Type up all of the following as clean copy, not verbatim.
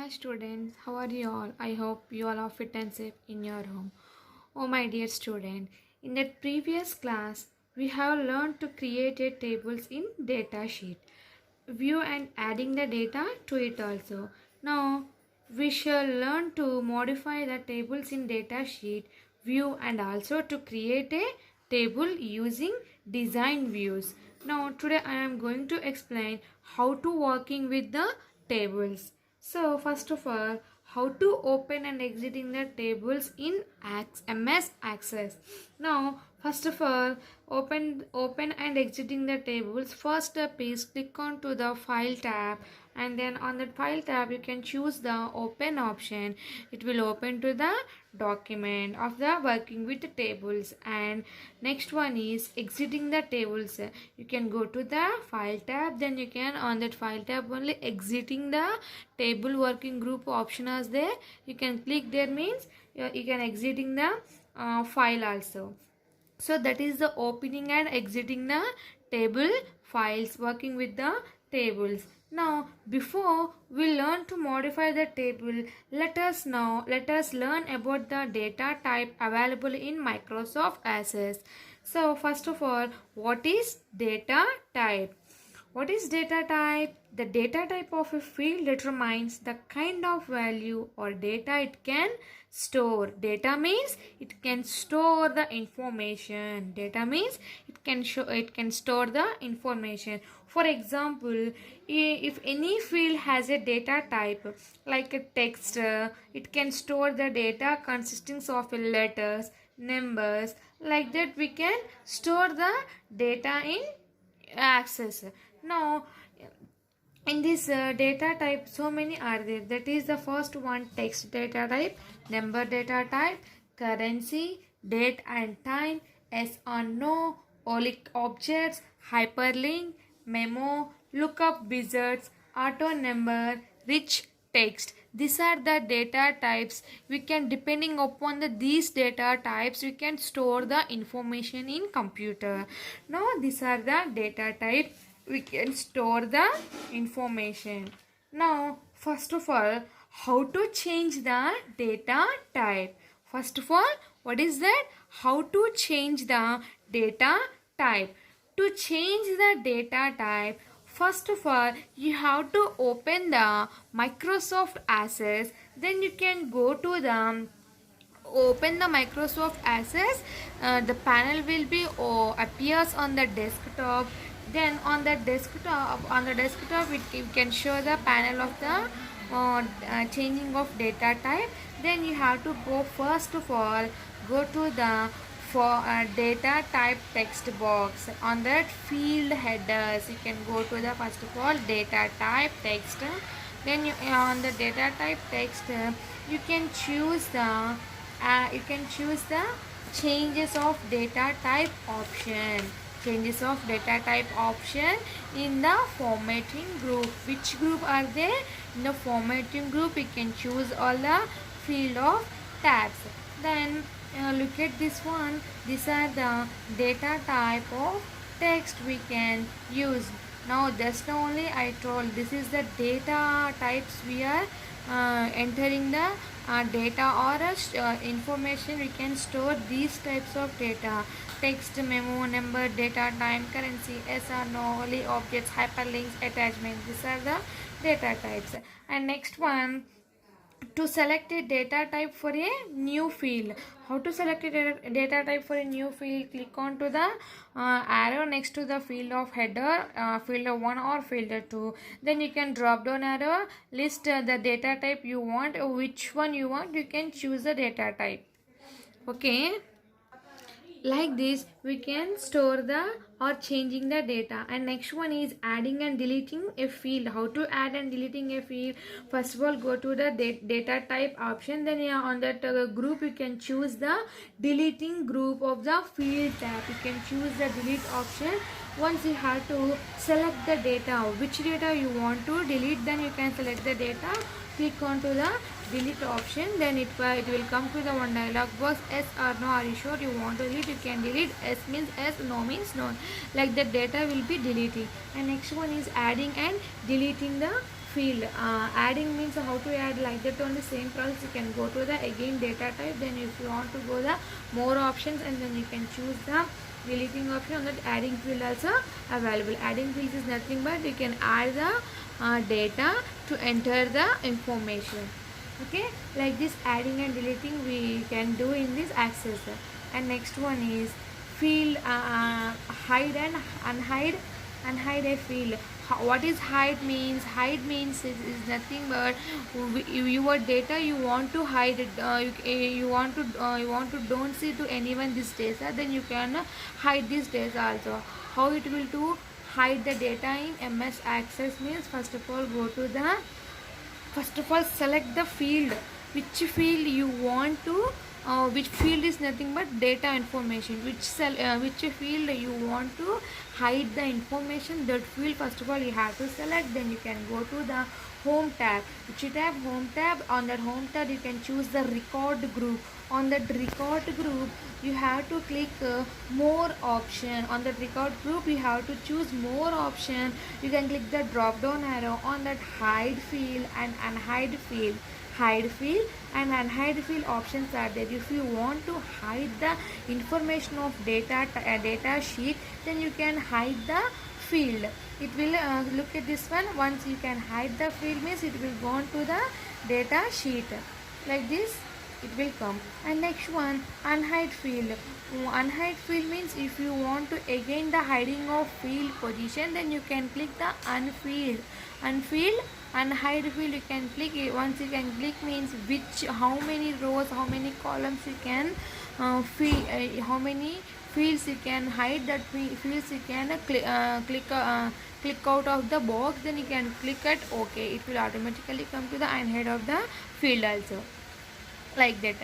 Hi students, how are you all? I hope you all are fit and safe in your home. Oh my dear student, in that previous class, we have learned to create a tables in datasheet, view and adding the data to it also. Now, we shall learn to modify the tables in datasheet, view and also to create a table using design views. Now, today I am going to explain how to working with the tables. So first of all, how to open and exiting the tables in MS Access. Now first of all, open and exiting the tables. First step is click on to the file tab, and then on the file tab you can choose the open option. It will open to the document of the working with the tables. And next one is exiting the tables. You can go to the file tab, then you can on that file tab only exiting the table working group option is there. You can click there, means you can exiting the file also. So that is the opening and exiting the table files, working with the tables. Now before we learn to modify the table, let us learn about the data type available in Microsoft Access. So first of all, what is data type? What is data type? The data type of a field determines the kind of value or data it can store. Data means it can store the information. Data means it can store the information. For example, if any field has a data type like a text, it can store the data consisting of letters, numbers. Like that we can store the data in Access. Now in this data type, so many are there. That is the first one, text data type, number data type, currency, date and time, yes or no, olic objects, hyperlink, memo, lookup wizards, auto number, rich text. These are the data types. We can, depending upon these data types, we can store the information in computer. Now these are the data type we can store the information. Now first of all, how to change the data type? First of all, what is that? How to change the data type? To change the data type, first of all, you have to open the Microsoft Access. Then you can go to the open the Microsoft Access. The panel will be appears on the desktop. Then on the desktop you can show the panel of the changing of data type. Then you have to go, first of all, go to the for data type text box. On that field headers, you can go to the, first of all, data type text. Then on the data type text, you can choose the changes of data type option. Changes of data type option in the formatting group. Which group are there? In the formatting group, you can choose all the field of tabs. Then look at this one. These are the data type of text we can use. Now just only I told, this is the data types we are entering the data or information. We can store these types of data: text, memo, number, data, time, currency, yes or no, only objects, hyperlinks, attachments. These are the data types. And next one, to select a data type for a new field. How to select a data type for a new field? Click on to the arrow next to the field of header, field 1 or field 2. Then you can drop down arrow, list the data type you want, which one you want, you can choose the data type. Okay, like this we can store the or changing the data. And next one is adding and deleting a field. How to add and deleting a field? First of all, go to the data type option. Then on that group you can choose the deleting group of the field tab. You can choose the delete option. Once you have to select the data, which data you want to delete, then you can select the data, click on to the delete option. Then it will come to the one dialog box, yes or no, are you sure you want to delete? You can delete. Yes means yes, no means no. Like the data will be deleting. And next one is adding and deleting the field. Adding means how to add, like that only same process. You can go to the again data type, then if you want to go the more options, and then you can choose the deleting option. On that adding field also available. Adding fields is nothing but you can add the data to enter the information. Okay, like this adding and deleting we can do in this access. And next one is field, hide and unhide a field. What is hide means? Hide means is nothing but your data you want to hide it. You want to don't see to anyone this data, then you can hide this data also. How it will to hide the data in MS Access means, first of all go to the, first of all select the field, which field you want to, which field is nothing but data information, which field you want to hide the information, that field first of all you have to select. Then you can go to the home tab, which tab, home tab. On that home tab you can choose the record group. On that record group you have to click more option. On that record group you have to choose more option. You can click the drop down arrow. On that hide field and unhide field, hide field and unhide field options are there. If you want to hide the information of data sheet, then you can hide the field. It will look at this one. Once you can hide the field means it will go on to the data sheet, like this it will come. And next one, unhide field. Unhide field means if you want to again the hiding of field position, then you can click the unfield. Unhide field you can click it. Once you can click means how many rows, how many columns you can how many fields you can hide. That fields you can click out of the box, then you can click at OK. It will automatically come to the unhide of the field also, like that.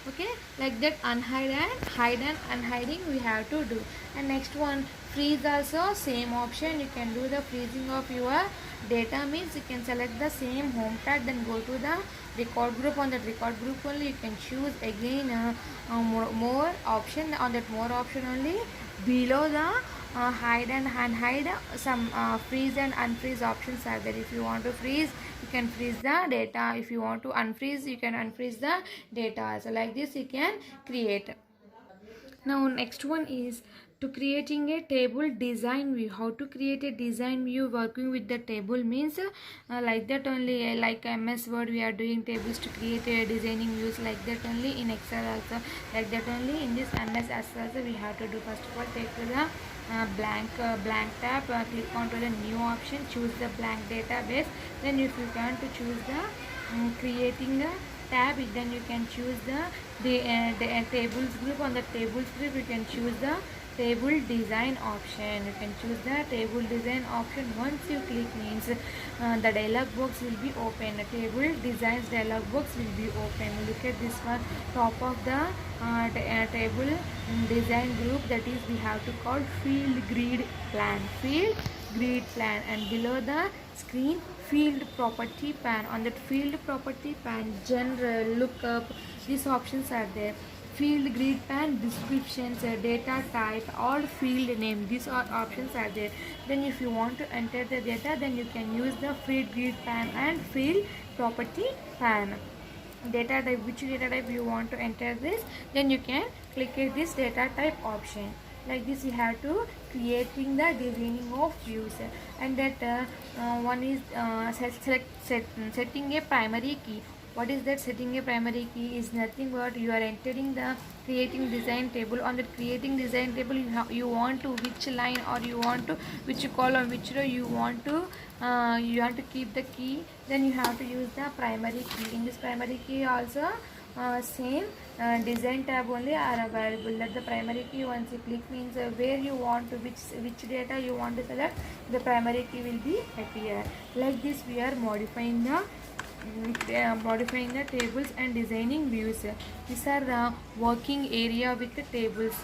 Okay, like that unhide and hide and unhiding we have to do. And next one, freeze also same option. You can do the freezing of your data means you can select the same home tab, then go to the record group. On that record group only you can choose again more option. On that more option only below the hide and unhide, some freeze and unfreeze options are there. If you want to freeze, you can freeze the data. If you want to unfreeze, you can unfreeze the data. So like this you can create. Now next one is to creating a table design view. How to create a design view working with the table means like that only, like MS Word we are doing tables to create a designing views, like that only in Excel also, like that only in this MS Excel also we have to do. First of all take to the blank tab, click on to the new option, choose the blank database. Then if you want to choose the creating a tab, then you can choose the tables group. On the tables group you can choose the table design option. You can choose the table design option. Once you click means the dialog box will be open. The table designs dialog box will be open. Look at this one, top of the table design group, that is we have to call field grid plan, and below the screen field property pan. On that field property pan, general, lookup, these options are there. Field grid pan, descriptions, data type, all field name, these are options are there. Then if you want to enter the data, then you can use the field grid pan and field property pan. Data type, which data type you want to enter this, then you can click at this data type option. Like this you have to creating the designing of views. And that one is setting a primary key. What is that? Setting a primary key is nothing but you are entering the creating design table. On the creating design table you want to which line, or you want to which column, which row you want to keep the key, then you have to use the primary key. In this primary key also same design tab only are available. That the primary key, once you click means where you want to which data you want to select, the primary key will be appear. Like this we are modifying the tables and designing views. These are the working area with the tables.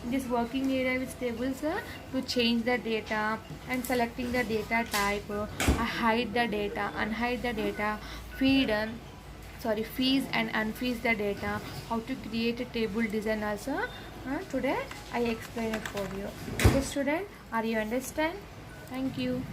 In this working area with tables, to change the data and selecting the data type, hide the data, unhide the data, freeze and unfreeze the data, how to create a table design also today I explain it for you. Okay student, are you understand? Thank you.